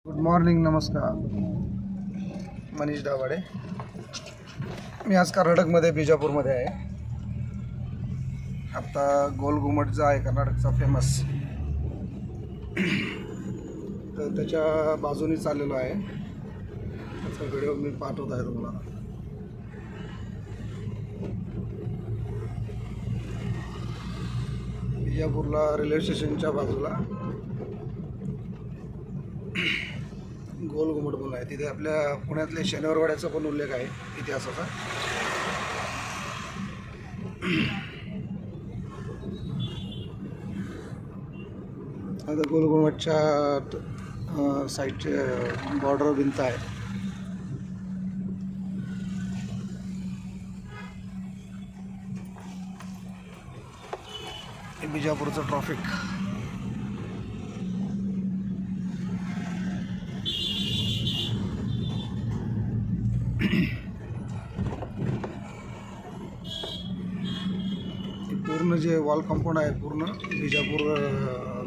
Good morning, नमस्कार. मनीष दाभाडे. मी आज कर्नाटकमध्ये बिजापूरमध्ये आहे. आता गोल घुमट जो आहे कर्नाटकचा फेमस, तर त्याच्या बाजूने चाललेलो आहे. त्याचा व्हिडिओ मी पाठवत आहे तुम्हाला. बिजापूरला रेल्वे स्टेशनच्या बाजूला गोल घुमट म्हणून आहे. तिथे आपल्या पुण्यातले शनिवारवाड्याचा पण उल्लेख आहे इतिहासाचा. आता गोल घुमटच्या साईडचे बॉर्डर भिंत आहे. हे बिजापूरचं ट्रॉफिक. पूर्ण जे वॉल कंपाऊंड आहे, पूर्ण बिजापूर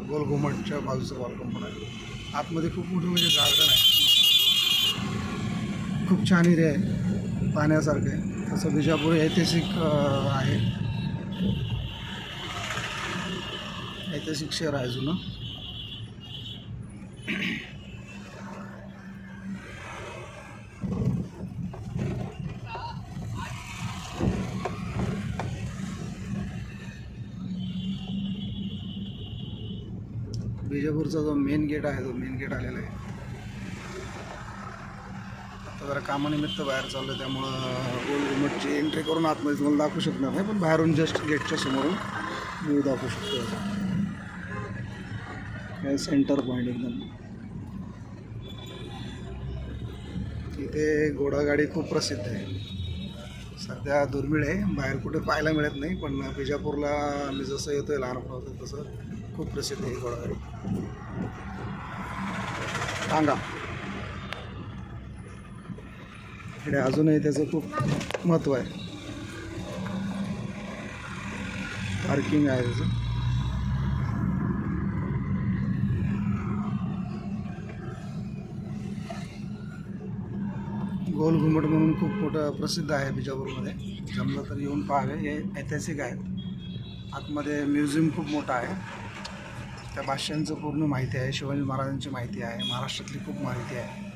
गोल घुमटच्या बाजूचं वॉल कंपाऊंड आहे. आतमध्ये खूप मोठं म्हणजे गार्डन आहे. खूप छान एरिया आहे, पाहण्यासारखं आहे. तसं बिजापूर ऐतिहासिक आहे, ऐतिहासिक शहर आहे जुनं. बिजापूरचा जो मेन गेट आहे, तो मेन गेट आलेला आहे. आता जरा कामानिमित्त बाहेर चाललो, त्यामुळं गोल घुमटची एंट्री करून आतमध्ये तुम्हाला दाखवू शकणार नाही, पण बाहेरून जस्ट गेटच्या समोरून व्ह्यू दाखवू शकतो. हे सेंटर पॉईंट एकदम. इथे घोडागाडी खूप प्रसिद्ध आहे. सध्या दुर्मिळ आहे, बाहेर कुठे पाहायला मिळत नाही, पण बिजापूरला मी जसं येतोय लहानपण होतं तसं खूप प्रसिद्ध आहे घोडागाडी. टांगा इकडे अजूनही त्याचं खूप महत्त्व आहे. पार्किंग आहे त्याचं. गोल घुमट म्हणून खूप मोठं प्रसिद्ध आहे बिजापूरमध्ये. जमलं तर येऊन पाहावे. हे ऐतिहासिक आहे. आतमध्ये म्युझियम खूप मोठा आहे. त्या भाषांचं पूर्ण माहिती आहे, शिवाजी महाराजांची माहिती आहे, महाराष्ट्रातली खूप माहिती आहे.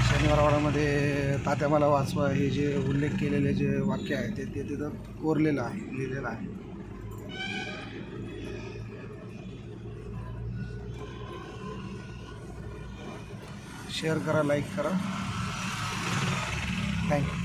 शनिवारवाड्यामध्ये तात्या मला वाचवा हे जे उल्लेख केलेले जे वाक्य आहे ते तिथं कोरलेलं आहे, लिहिलेलं आहे. शेअर करा, लाईक करा. थँक्यू.